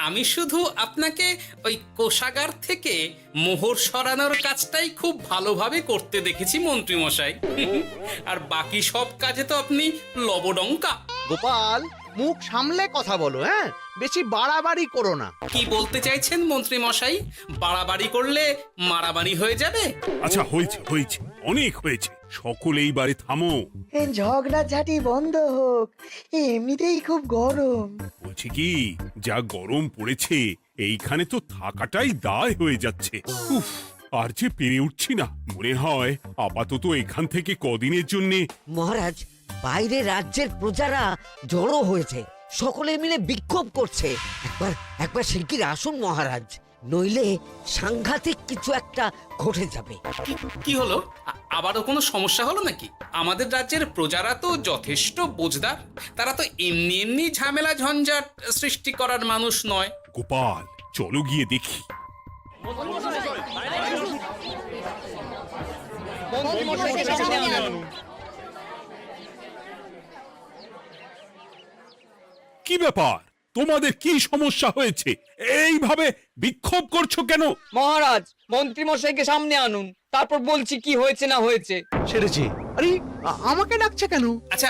আমি শুধু আপনাকে ওই কোষাগার থেকে মোহর সরানোর কাজটাই খুব ভালোভাবে করতে দেখেছি মন্ত্রী মশাই। আর বাকি সব কাজে তো আপনি লবডঙ্কা। গোপাল, মুখ সামলে কথা বলো, হ্যাঁ? বেশি বাড়াবাড়ি করো না। কি বলতে চাইছেন মন্ত্রী মশাই? বাড়াবাড়ি করলে মারামারি হয়ে যাবে? আচ্ছা, হয়েছে হয়েছে, অনেক হয়েছে, সকলে এইবারে থামো। ঝগড়াঝাটি বন্ধ হোক, এমনিতেই খুব গরম। বলছি কি, যা গরম পড়েছে এইখানে তো থাকাটাই দায় হয়ে যাচ্ছে। উফ, আর যে পেরে উঠছি না। মনে হয় আপাতত এখান থেকে কদিনের জন্যে। মহারাজ, বাইরে রাজ্যের প্রজারা জড়ো হয়েছে, সকলে মিলে বিক্ষোভ করছে। একবার একবার শিগগির আসুন মহারাজ, নইলে সাংঘাতিক কিছু একটা ঘটে যাবে। কি হলো? আবারও কোনো সমস্যা হলো নাকি? আমাদের রাজ্যের প্রজারা তো যথেষ্ট বোঝদার, তারা তো এমনি এমনি ঝামেলা ঝঞ্ঝাট সৃষ্টি করার মানুষ নয়। গোপাল, চলো গিয়ে দেখি। কি ব্যাপার, তোমাদের কি সমস্যা হয়েছে? এইভাবে বিক্ষোভ করছো কেন? মহারাজ, মন্ত্রী মশাইকে সামনে আনুন, তারপর বলছি কি হয়েছে না হয়েছে। সেরেছে। আরে, আমাকে ডাকছে কেন? আচ্ছা,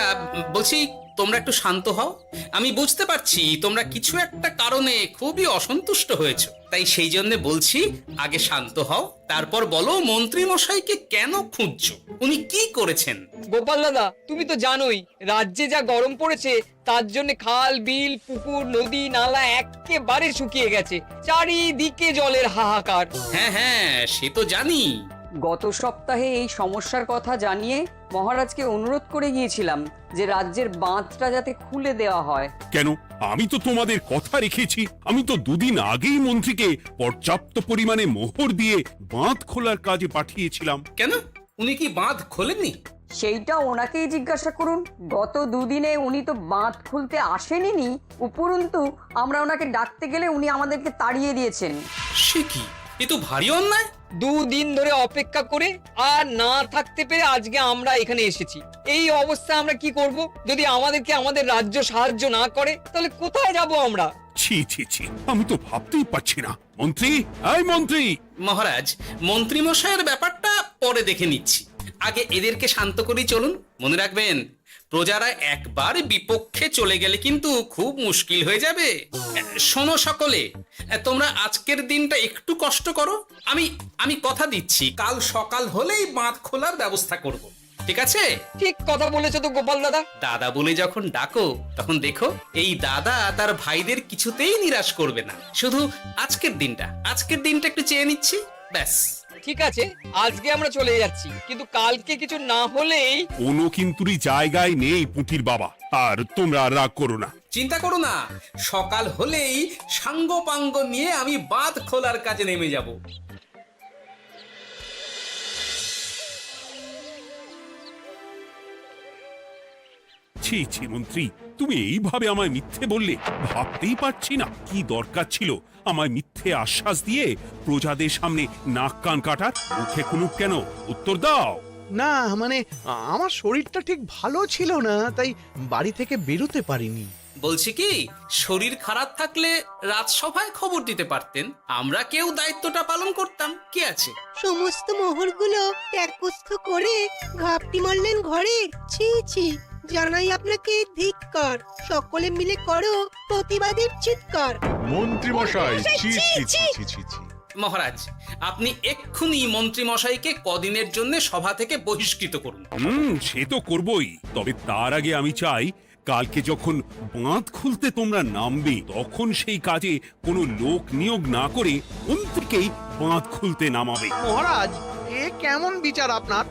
বলছি তোমরা একটু শান্ত হও। আমি বুঝতে পারছি তোমরা কিছু একটা কারণে খুবই অসন্তুষ্ট হয়েছো, তাই সেই জন্য বলছি আগে শান্ত হও, তারপর বলো মন্ত্রী মশাইকে কেন খুঁজছো, উনি কি করেছেন? গোপাল দাদা, তুমি তো জানোই রাজ্যে যা গরম পড়েছে, তার জন্য খাল বিল পুকুর নদী নালা একেবারে শুকিয়ে গেছে, চারিদিকে জলের হাহাকার। হ্যাঁ হ্যাঁ, সে তো জানি। গত সপ্তাহে এই সমস্যার কথা জানিয়ে মহারাজকে অনুরোধ করে গিয়েছিলাম যে রাজ্যের বাঁধটা যাতে খুলে দেওয়া হয়। কেন? আমি তো তোমাদের কথা রেখেছি। আমি তো দুদিন আগেই মন্ত্রীকে পর্যাপ্ত পরিমাণে মোহর দিয়ে বাঁধ খোলার কাজে পাঠিয়েছিলাম। কেন, উনি কি বাঁধ খোলেননি? সেইটা ওনাকেই জিজ্ঞাসা করুন। গত দুদিনে উনি তো বাঁধ খুলতে আসেনি, উপরন্তু আমরা ওনাকে ডাকতে গেলে উনি আমাদেরকে তাড়িয়ে দিয়েছেন। সে কি, এ তো ভারী অন্যায়। দুদিন ধরে অপেক্ষা করে আর না থাকতে পেরে আজকে আমরা এখানে এসেছি। এই অবস্থা আমরা কি করব? যদি আমাদেরকে আমাদের রাজ্য সাহায্য না করে তাহলে কোথায় যাব আমরা? ছি ছি ছি, আমি তো ভাবতেই পারছি না। মন্ত্রী, এই মন্ত্রী! মহারাজ, মন্ত্রী মশাইয়ের ব্যাপারটা পরে দেখে নিচ্ছি, আগে এদেরকে শান্ত করেই চলুন। মনে রাখবেন, প্রজারা একবার বিপক্ষে চলে গেলে কিন্তু খুব মুশকিল হয়ে যাবে। শোনো সকলে, তোমরা আজকের দিনটা একটু কষ্ট করো। আমি কথা দিচ্ছি, কাল সকাল হলেই বাঁধ খোলার ব্যবস্থা করব, ঠিক আছে? ঠিক কথা বলেছো তো গোপাল দাদা। দাদা বলে যখন ডাকো, তখন দেখো এই দাদা তার ভাইদের কিছুতেই নিরাশ করবে না। শুধু আজকের দিনটা একটু চেয়ে নিচ্ছি, ব্যাস। ঠিক আছে, আজকে আমরা চলে যাচ্ছি, কিন্তু কালকে কিছু না হলেই। কোনো কিন্তুরই জায়গায় নেই পুঁটির বাবা। আর তোমরা রাগ করো না। চিন্তা করো না, সকাল হলেই সাঙ্গ পাঙ্গ নিয়ে আমি বাঁধ খোলার কাজে নেমে যাব। ছি ছি মন্ত্রী, তুমি এইভাবে আমায় মিথ্যে বললে। ভাবতেই পারছি না কি দরকার ছিল আমায় মিথ্যে আশ্বাস দিয়ে প্রজাদের সামনে নাক কান কাটার। মুখে কুলুপ কেন? উত্তর দাও। না, মানে আমার শরীরটা ঠিক ভালো ছিল না, তাই বাড়ি থেকে বেরোতে পারিনি। বলছি কি, শরীর খারাপ থাকলে রাজসভায় খবর দিতে পারতেন, আমরা কেউ দায়িত্বটা পালন করতাম, কি আছে? সমস্ত মোহরগুলো ত্যাগস্থ করে ঘাপটি মারলেন ঘরে। ছি ছি, জানাই আপনাকে ধিক্কার। সকলে মিলে করো প্রতিবাদের চিৎকার। মন্ত্রী মশাই, ছি ছি ছি ছি ছি ছি। মহারাজ, আপনি এক্ষুনি মন্ত্রী মশাইকে কদিনের জন্য সভা থেকে বহিষ্কৃত করুন। সে তো করবই, তবে তার আগে আমি চাই কালকে যখন বাঁধ খুলতে তোমরা নামবে, তখন সেই কাজে কোনো লোক নিয়োগ না করে মন্ত্রীকেই বাঁধ খুলতে নামাবে। মহারাজ, এ কেমন বিচার আপনার?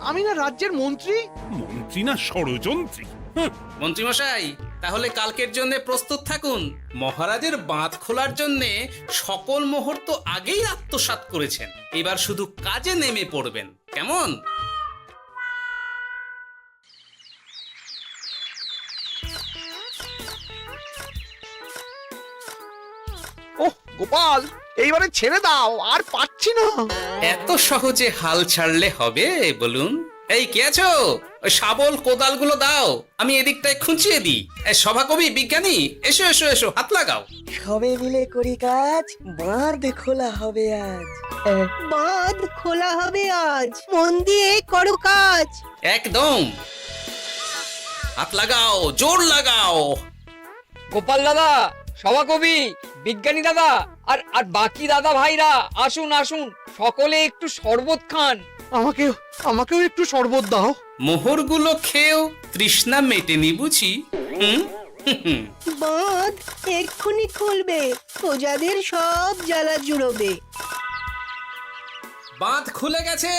আমি না রাজ্যের মন্ত্রী। মন্ত্রী না ষড়যন্ত্রী। মন্ত্রী মশাই, তাহলে কালকের জন্য প্রস্তুত থাকুন। মহারাজের বাঁধ খোলার জন্য সকল মোহর তো আগেই আত্মসাৎ করেছেন, এবার শুধু কাজে নেমে পড়বেন, কেমন? ওহ গোপাল, এইবারে ছেড়ে দাও, আর পাচ্ছি না। এত সহজে হাল ছাড়লে হবে বলুন? এই কে আছো? ওই শাবল কোদালগুলো দাও, আমি এদিকটায় খুঁচিয়ে দিই। এই সভাকবি, বিজ্ঞানী, এসো এসো এসো, হাত লাগাও। সবে মিলে করি কাজ, বাঁধ খোলা হবে আজ। বাঁধ খোলা হবে আজ, মন দিয়ে করো কাজ। একদম, হাত লাগাও, জোর লাগাও। গোপাল দাদা, সভাকবি, বিজ্ঞানী দাদা আর আর বাকি দাদা ভাইরা আসুন আসুন, সকলে একটু শরবত খান। আমাকেও একটু শরবত দাও। মোহরগুলো খেয়েও তৃষ্ণা মেটেনি বুঝি? হুম হুম। বাঁধ এক্ষুনি খুলবে, প্রজাদের সব জ্বালা জুড়োবে। বাঁধ খুলে গেছে।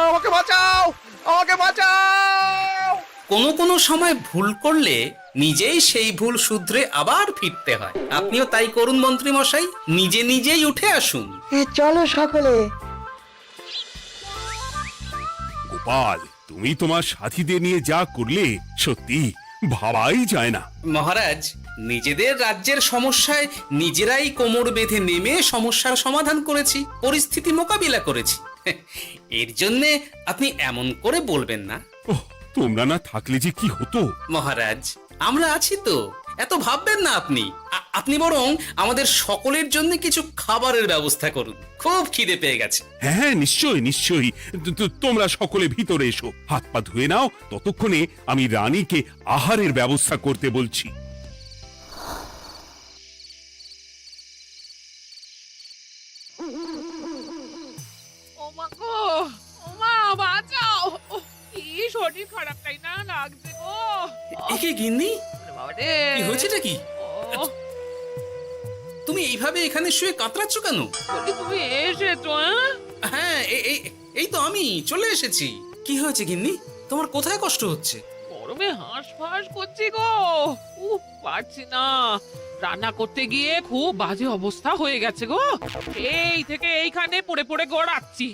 আমাকে বাঁচাও, আমাকে বাঁচাও। কোনো কোনো সময় ভুল করলে নিজেই সেই ভুল শুধরে আবার ফিরতে হয়। আপনিও তাই করুন মন্ত্রী মশাই, নিজে নিজেই উঠে আসুন। চলো সকলে। গোপাল, তুমি তোমার সাথীদের নিয়ে যা করলে সত্যি ভাবাই যায় না। মহারাজ, নিজেদের রাজ্যের সমস্যায় নিজেরাই কোমর বেঁধে নেমে সমস্যার সমাধান করেছি, পরিস্থিতি মোকাবিলা করেছি। এর জন্যে আপনি এমন করে বলবেন না। ওহ, তোমরা না থাকলে যে কি হতো। মহারাজ, আমরা আছি তো, এত ভাববেন না আপনি। আপনি বরং আমাদের সকলের জন্য কিছু খাবারের ব্যবস্থা করুন, খুব খিদে পেয়ে গেছে। হ্যাঁ, নিশ্চয়ই নিশ্চয়ই। তোমরা সকলে ভিতরে এসো, হাত পা ধুয়ে নাও। ততক্ষণে আমি রানীকে আহারের ব্যবস্থা করতে বলছি। ওমা গো, ওমা বাঁচাও, কি শরীর খারাপ তাই না লাগছে গো। একে গিন্নি, বাবারে, কি হয়েছেটা কি? তুমি এইভাবে এখানে শুয়ে কাতরাচ্ছ কেন? বলি তুমি এসেছো? হ্যাঁ, এই তো আমি চলে এসেছি। কি হয়েছে গিন্নি? তোমার কোথায় কষ্ট হচ্ছে? গরমে হাঁসফাঁস করছি গো, পারছি না। রান্না করতে গিয়ে খুব বাজে অবস্থা হয়ে গেছে গো, এই থেকে এইখানে পড়ে পড়ে গড়াচ্ছি।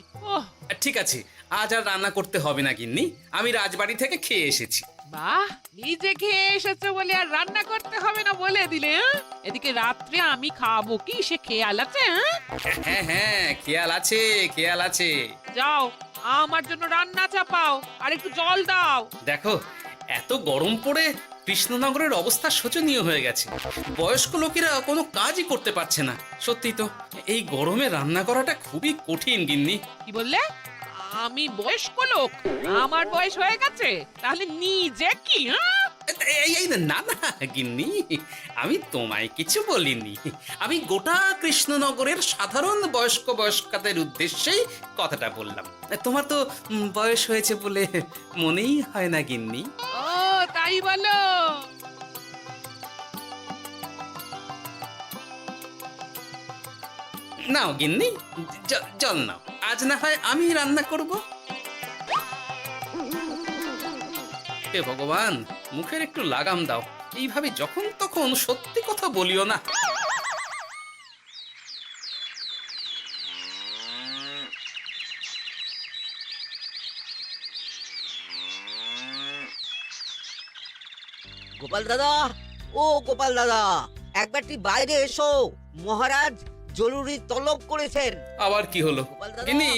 ঠিক আছে, আজ আর রান্না করতে হবে না গিন্নি, আমি রাজবাড়ি থেকে খেয়ে এসেছি। বাহ, নিজে খেয়ে এসেছো বলে আর রান্না করতে হবে না বলে দিলে? এদিকে রাত্রে আমি খাবো কি সে খেয়াল আছে? হ্যাঁ হ্যাঁ, খেয়াল আছে, খেয়াল আছে। যাও, আমার জন্য রান্না চাপাও আর একটু জল দাও। দেখো, এত গরম পড়ে কৃষ্ণনগরের অবস্থা শোচনীয় হয়ে গেছে। বয়স্ক লোকেরা কোনো কাজই করতে পারছে না। সত্যি তো, এই গরমে রান্না করাটা খুবই কঠিন গিন্নি। কি বললে? আমি বয়স্ক লোক? আমার বয়স হয়ে গেছে, তাহলে নিজে কি? এই না না গিন্নি, আমি তোমায় কিছু বলিনি। আমি গোটা কৃষ্ণনগরের সাধারণ বয়স্কাদের উদ্দেশ্যেই কথাটা বললাম। তোমার তো বয়স হয়েছে বলে মনেই হয় না গিন্নি। ও তাই বলো? নাও গিন্নি, জল নাও। আজ না হয় আমি রান্না করব। হে ভগবান, মুখের একটু লাগাম দাও। এইভাবে যখন তখন সত্যি কথা বলিও না। গোপাল দাদা, ও গোপাল দাদা, একবারটি বাইরে এসো, মহারাজ জরুরি তলব করেছেন। আবার কি হলো? গোপাল দাদা, গিন্নি,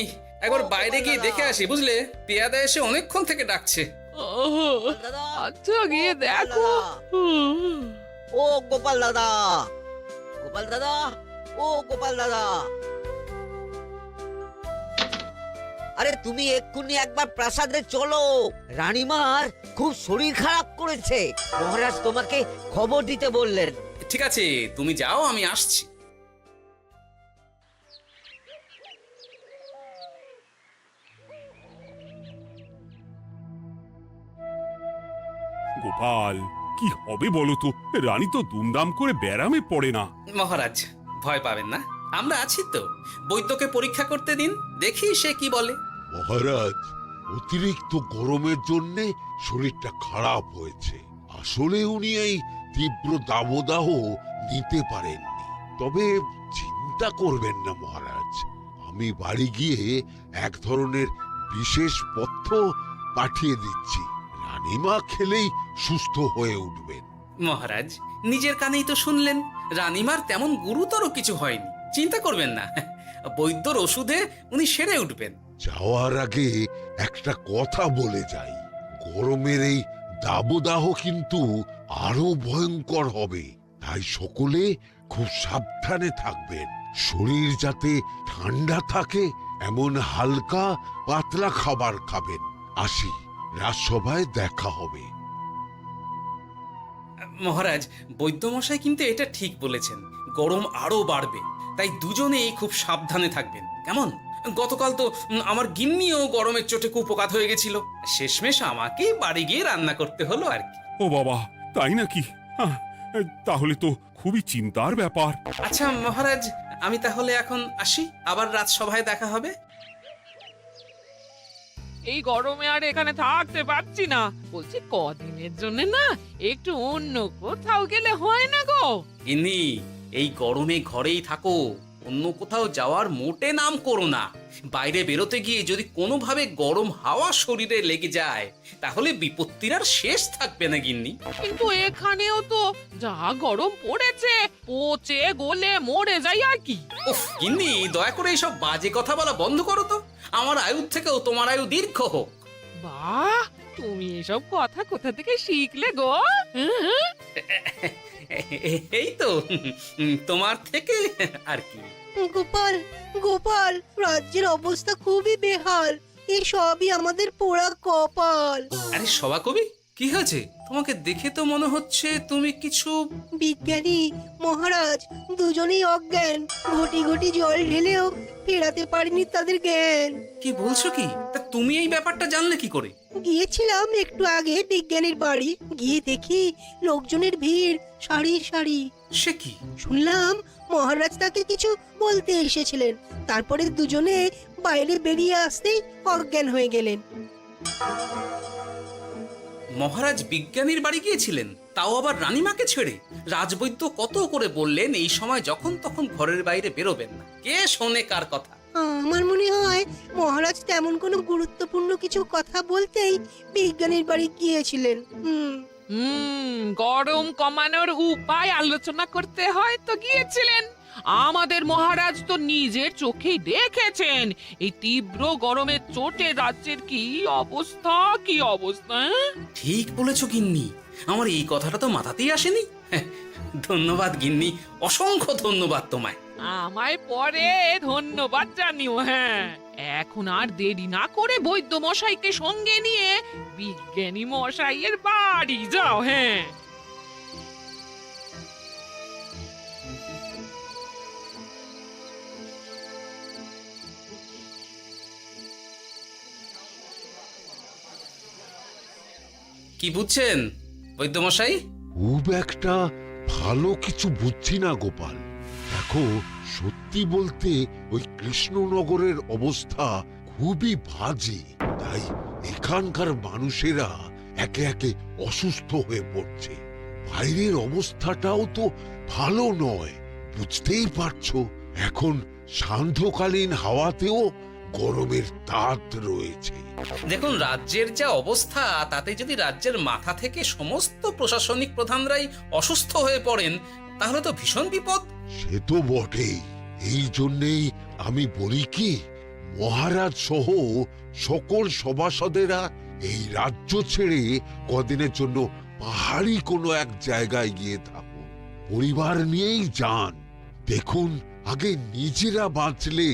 একবার ও বাইরে গোপাল গিয়ে দাদা। দেখে আসি, বুঝলে? পেয়াদা এসে অনেকক্ষণ থেকে ডাকছে। গোপাল দাদা, আচ্ছা, গিয়ে গোপাল দেখো। দাদা, ও গোপাল দাদা, গোপাল দাদা, ও গোপাল দাদা, আরে তুমি এক্ষুনি একবার প্রাসাদে চলো, রানীমার খুব শরীর খারাপ করেছে, মহারাজ তোমাকে খবর দিতে বললেন। ঠিক আছে, তুমি যাও, আমি আসছি। গোপাল, কি হবে বলো তো? রানী তো দুমদাম করে ব্যারামে পড়ে না। মহারাজ, ভয় পাবেন না, আমরা আছি তো। বৈদ্যকে পরীক্ষা করতে দিন, দেখি সে কি বলে। মহারাজ, অতিরিক্ত গরমের জন্য শরীরটা খারাপ হয়েছে। আসলে উনি এই তীব্র দাবদাহ নিতে পারেননি। তবে চিন্তা করবেন না মহারাজ, আমি বাড়ি গিয়ে এক ধরনের বিশেষ পথ্য পাঠিয়ে দিচ্ছি। রানীমা খেলেই সুস্থ হয়ে উঠবেন। মহারাজ, নিজের কানেই তো শুনলেন, রানীমার তেমন গুরুতর কিছু হয়নি, চিন্তা করবেন না। বৈদ্যর ওষুধে উনি সেরে উঠবেন। যাওয়ার আগে একটা কথা বলে যাই, গরমের এই দাবদাহ কিন্তু আরো ভয়ঙ্কর হবে, তাই সকলে খুব সাবধানে থাকবেন। শরীর যাতে ঠান্ডা থাকে এমন হালকা পাতলা খাবার খাবেন। আসি, রাজসভায় দেখা হবে। মহারাজ, বৈদ্যমশাই কিন্তু এটা ঠিক বলেছেন, গরম আরো বাড়বে, তাই দুজনেই খুব সাবধানে থাকবেন, কেমন? গতকাল তো আমার গিন্নিও গরমের চোটে কুপোকাত হয়ে গেছিল, শেষমেশ আমাকেই বাড়ি গিয়ে রান্না করতে হলো আর কি। ও বাবা, তাই নাকি? তাহলে তো খুবই চিন্তার ব্যাপার। আচ্ছা মহারাজ, আমি তাহলে এখন আসি, আবার রাজসভায় দেখা হবে। এই গরমে আর এখানে থাকতে পারছি না, বলছি কদিনের জন্য না একটু অন্য কোথাও গেলে হয় না গো? গিন্নি, এই গরমে ঘরেই থাকো, অন্য কোথাও যাওয়ার মোটে নাম করো না। বাইরে বেরোতে গিয়ে যদি কোনোভাবে গরম হাওয়া শরীরে লেগে যায় তাহলে বিপত্তির আর শেষ থাকবে না গিন্নি। কিন্তু এখানেও তো যা গরম পড়েছে, পচে গলে মরে যাই আর কি। উফ গিন্নি, দয়া করে এইসব বাজে কথা বলা বন্ধ করো তো, আমার আয়ুর থেকেও তোমার আয়ু দীর্ঘ হোক। বাহ, তুমি এসব কথা কোথা থেকে শিখলে গো? এই তো তোমার থেকে আর কি। গোপাল, গোপাল, রাজ্যের অবস্থা খুবই বেহাল। এই সবই আমাদের পোড়া কপাল। আরে সভা কবি, কি হয়েছে? তোমাকে দেখে তো মনে হচ্ছে তুমি কিছু... বিজ্ঞানী মহারাজ দুজনেই অজ্ঞান, ঘটি ঘটি জল ঢেলেও ফেরাতে পারেনি তাদের জ্ঞান। কি বলছো কি? তা তুমি এই ব্যাপারটা জানলে কি করে? গিয়েছিলাম একটু আগে বিজ্ঞানীর বাড়ি, গিয়ে দেখি লোকজনের ভিড় সারি সারি। সে কি? শুনলাম মহারাজ তাকে কিছু বলতে এসেছিলেন, তারপরে দুজনে বাইরে বেরিয়ে আসতেই অজ্ঞান হয়ে গেলেন। মহারাজ বিজ্ঞানীর বাড়ি গিয়েছিলেন, তাও আবার রানীমাকে ছেড়ে? রাজবৈদ্য কত করে বললেন এই সময় যখন তখন ঘরের বাইরে বেরোবেন না, কে শোনে কার কথা? আমার মনে হয় মহারাজ তেমন কোনো গুরুত্বপূর্ণ কিছু কথা বলতেই বিজ্ঞানীর বাড়ি গিয়েছিলেন। গরম কমানোর উপায় আলোচনা করতে হয় তো গিয়েছিলেন। আমাদের মহারাজ তো নিজের চোখেই দেখেছেন এই তীব্র গরমের চোটে রাজ্যের কি অবস্থা, কি অবস্থা। ঠিক বলেছো গিন্নি, আমার এই কথাটা তো মাথাতেই আসেনি। ধন্যবাদ গিন্নি, অসংখ্য ধন্যবাদ তোমায়। আমায় পরে ধন্যবাদ জানিও। হ্যাঁ, এখন আর দেরি না করে বৈদ্য মশাইকে সঙ্গে নিয়ে বিজ্ঞানী মশাইয়ের বাড়ি যাও। হ্যাঁ, কি বুঝছেন বৈদ্যমশাই? খুব একটা ভালো কিছু বুঝছি না গোপাল। দেখো, সত্যি বলতে ওই কৃষ্ণনগরের অবস্থা খুবই বাজে, তাই এখানকার মানুষেরা একে একে অসুস্থ হয়ে পড়ছে। বাইরের অবস্থাটাও তো ভালো নয়, বুঝতেই পারছো। এখন সান্ধ্যকালীন হাওয়াতেও গরমের তাত রয়েছে। দেখুন, রাজ্যের যা অবস্থা, তাতে যদি রাজ্যের মাথা থেকে সমস্ত প্রশাসনিক প্রধানরাই অসুস্থ হয়ে পড়েন তাহলে তো ভীষণ বিপদ। সে তো বটেই, এই জন্যেই আমি বলি কি, মহারাজ সহ সকল সভাসদেরা এই রাজ্য ছেড়ে কদিনের জন্য পাহাড়ি কোনো এক জায়গায় গিয়ে থাকুন, পরিবার নিয়েই যান। দেখুন, আগে নিজেরা বাঁচলে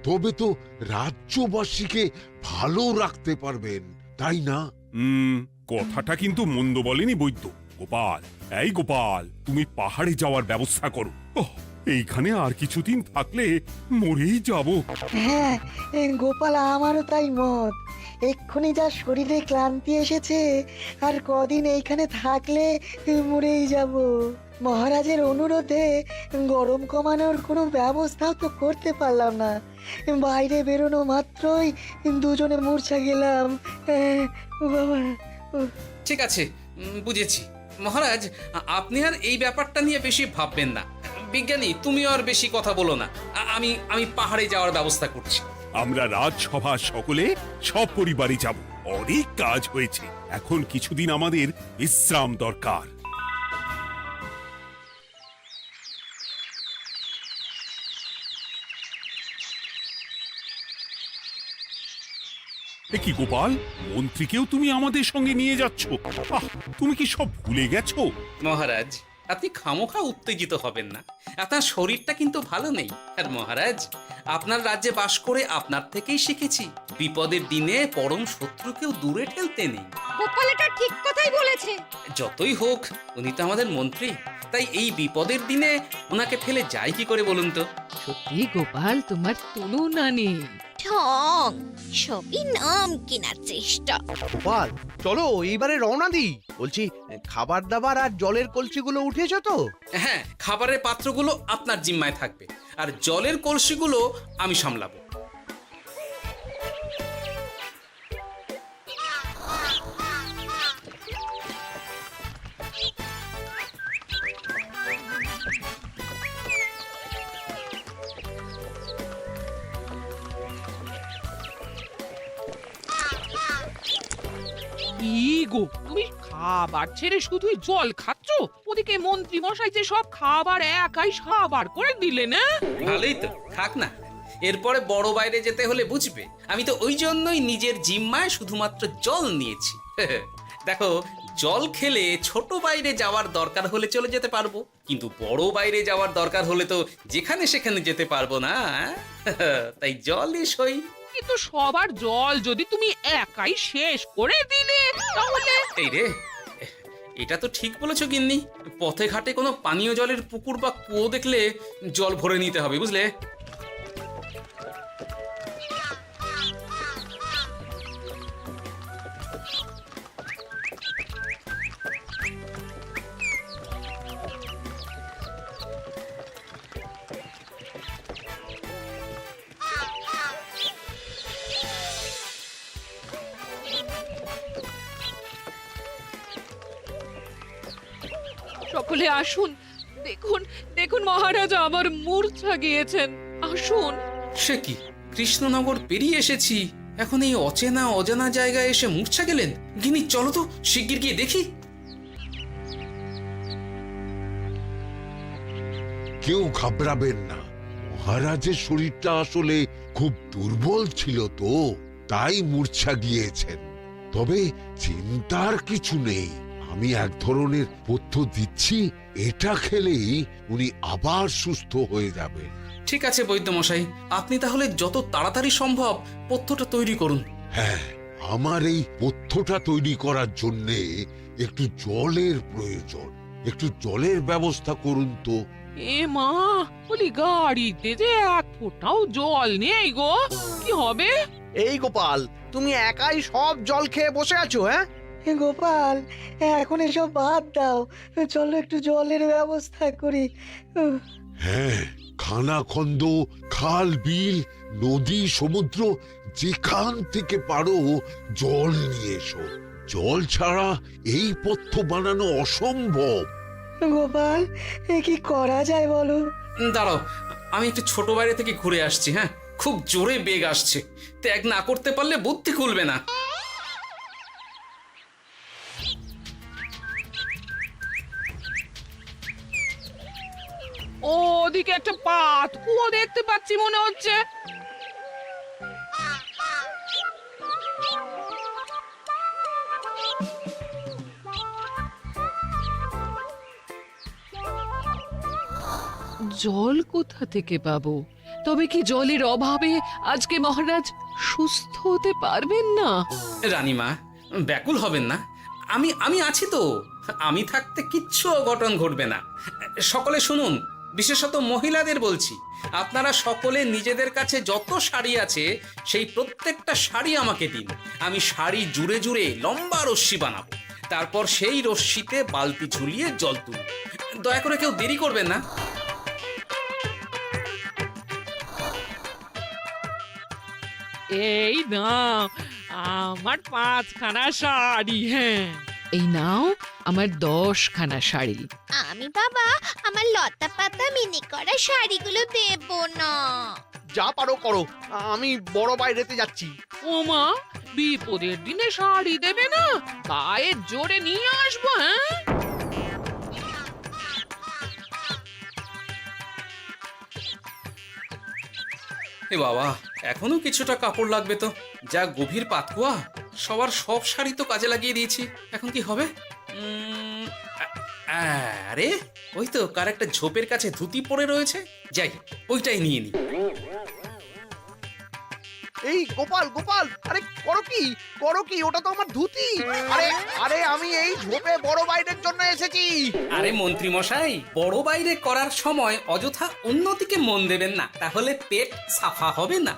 তবে তো রাজ্যবাসীকে ভালো রাখতে পারবেন, তাই না? কথাটা কিন্তু মন্দ বলেনি বৈদ্য। গোপাল, এই গোপাল, তুমি পাহাড়ে যাওয়ার ব্যবস্থা করো। এইখানে আর কিছুদিন থাকলে মরেই যাব। হ্যাঁ গোপাল, আমারও তাই মত। এক্ষুনি যা শরীরে ক্লান্তি এসেছে, আর কদিন এইখানে থাকলে মরেই যাব। মহারাজের অনুরোধে গরম কমানোর কোনো ব্যবস্থাও তো করতে পারলাম না, বাইরে বেরোনো মাত্রই দুজনে মূর্ছা গেলাম। বাবা, ঠিক আছে, বুঝেছি। মহারাজ, আপনি আর এই ব্যাপারটা নিয়ে বেশি ভাববেন না। বিজ্ঞানী, তুমিও আর বেশি কথা বলো না। আমি পাহাড়ে যাওয়ার ব্যবস্থা করছি। আমরা রাজসভা সকলে সব পরিবারে যাব। অনেক কাজ হয়েছে, এখন কিছুদিন আমাদের বিশ্রাম দরকার। এ কি গোপাল, মন্ত্রীকেও তুমি আমাদের সঙ্গে নিয়ে যাচ্ছ? আহ, তুমি কি সব ভুলে গেছো? মহারাজ, আপনি খামোখা উত্তেজিত হবেন না। আপনার শরীরটা কিন্তু ভালো নেই। আর মহারাজ, আপনার রাজ্যে বাস করে আপনার থেকেই শিখেছি বিপদের দিনে পরম শত্রুকেও দূরে ঠেলতে নেই। গোপাল এটা ঠিক কথাই বলেছে। যতই হোক, উনি তো আমাদের মন্ত্রী, তাই এই বিপদের দিনে ওনাকে ফেলে যায় কি করে বলুন তো? সত্যি গোপাল, তোমার তুলনা নেই। ঠং, সবই নাম কেনার চেষ্টা। গোপাল, চলো এইবারে রওনা দিই। বলছি, খাবার দাবার আর জলের কলসিগুলো উঠেছো তো? হ্যাঁ, খাবারের পাত্রগুলো আপনার জিম্মায় থাকবে, আর জলের কলসিগুলো আমি সামলাবো। কি গো, তুমি খাবার ছেড়ে শুধুই জল খাচ্ছ? ওদিকে মন্ত্রী মশাই যে সব খাবার একাই সাবার করে দিলে না? ভালোই তো, থাক না। এরপরে বড় বাইরে যেতে হলে বুঝবে, আমি তো ওই জন্যই নিজের জিম্মায় শুধুমাত্র জল নিয়েছি। দেখো, জল খেলে ছোট বাইরে যাওয়ার দরকার হলে চলে যেতে পারবো, কিন্তু বড় বাইরে যাওয়ার দরকার হলে তো যেখানে সেখানে যেতে পারবো না। তাই জলই সই। কিন্তু সবার জল যদি তুমি একাই শেষ করে দিলে তাহলে? এই রে, এটা তো ঠিক বলেছো গিন্নি। পথে ঘাটে কোনো পানীয় জলের পুকুর বা কুয়ো দেখলে জল ভরে নিতে হবে, বুঝলে? সকলে আসুন, দেখুন দেখুন, মহারাজ আবার মূর্ছা গিয়েছেন। আসুন। সে কি, কৃষ্ণনগর পেরিয়ে এসেছি, এখন এই অচেনা অজানা জায়গায় এসে মূর্ছা গেলেন? গিনি, চলো তো শিগগির গিয়ে দেখি। কেউ ঘাবড়াবেন না, মহারাজের শরীরটা আসলে খুব দুর্বল ছিল তো, তাই মূর্ছা গিয়েছেন। তবে চিন্তার কিছু নেই, আমি এক ধরনের পথ্য দিচ্ছি, এটা খেলেই উনি আবার সুস্থ হয়ে যাবেন। ঠিক আছে বৈদ্য মশাই, আপনি তাহলে যত তাড়াতাড়ি সম্ভব পথ্যটা তৈরি করুন। হ্যাঁ, আমার এই পথ্যটা তৈরি করার জন্যে একটু জলের প্রয়োজন। একটু জলের ব্যবস্থা করুন তো। এ মা, বলি গাড়িতে যে এক ফোঁটাও জল নেই গো, কি হবে? এই গোপাল, তুমি একাই সব জল খেয়ে বসে আছো? হ্যাঁ গোপাল, এখন এসব বাদ দাও, চলো একটু জলের ব্যবস্থা করি। হ্যাঁ, খানাখন্দ, খাল, বিল, নদী, সমুদ্র, যেখান থেকে পারো জল নিয়ে এসো। জল ছাড়া এই পথ্য বানানো অসম্ভব। গোপাল, এ কি করা যায় বলো? দাঁড়াও, আমি একটু ছোট বাইরে থেকে ঘুরে আসছি। হ্যাঁ, খুব জোরে বেগ আসছে, ত্যাগ না করতে পারলে বুদ্ধি খুলবে না। ওদিকে একটা পাত কুয়ো দেখতে পাচ্ছি মনে হচ্ছে। জল কোথা থেকে পাবো? তবে কি জলের অভাবে আজকে মহারাজ সুস্থ হতে পারবেন না? রানীমা, ব্যাকুল হবেন না, আমি আমি আছি তো। আমি থাকতে কিচ্ছু অঘটন ঘটবে না। সকলে শুনুন, বিশেষত মহিলাদের বলছি, আপনারা সকলে নিজেদের কাছে যত শাড়ি আছে সেই প্রত্যেকটা শাড়ি আমাকে দিন। আমি শাড়ি জুড়ে জুড়ে লম্বা রশ্মি বানাবো, তারপর সেই রশ্মিতে বালতি ঝুলিয়ে জল তুলব। দয়া করে কেউ দেরি করবেন না। এই নাও আমার 5খানা শাড়ি। হ্যাঁ, এই নাও আমার 10খানা শাড়ি। আমি বাবা আমার লতা পাতা মিনি করা শাড়িগুলো দেব না। যা পারো করো, আমি বড় বাইরেতে যাচ্ছি। ওমা, বিপদের দিনে শাড়ি দেবে না? গায়ের জোরে নিয়ে আসবো। হ্যাঁ, এ বাবা, এখনো কিছুটা কাপড় লাগবে তো। যা গভীর পাতকুয়া, সবার সব শাড়ি তো কাজে লাগিয়ে দিয়েছি, এখন কি হবে? আরে ওই তো কার একটা ঝোপের কাছে ধুতি পড়ে রয়েছে, যাই ওইটাই নিয়ে নি। এই গোপাল গোপাল, আরে করো কি ওটা তো আমার ধুতি। আরে আরে আমি এই ঝোপে বড় বাইরের জন্য এসেছি। আরে মন্ত্রী মশাই, বড় বাইরে করার সময় অযথা অন্যদিকে মন দেবেন না, তাহলে পেট সাফা হবে না।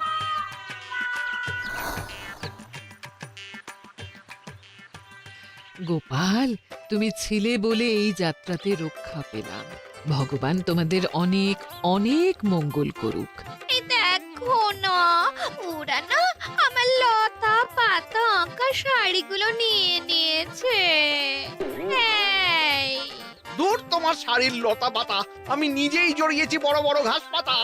গোপাল, তুমি ছিলে বলে এই যাত্রাতে রক্ষা পেলাম। ভগবান তোমাদের অনেক অনেক মঙ্গল করুক। এই দেখো না, ওরা না আমার লতা পাতা আঁকা শাড়িগুলো নিয়ে নিয়েছে। এই, দূর তোমার শাড়ির লতা পাতা, আমি নিজেই জড়িয়েছি বড় বড় ঘাস পাতা।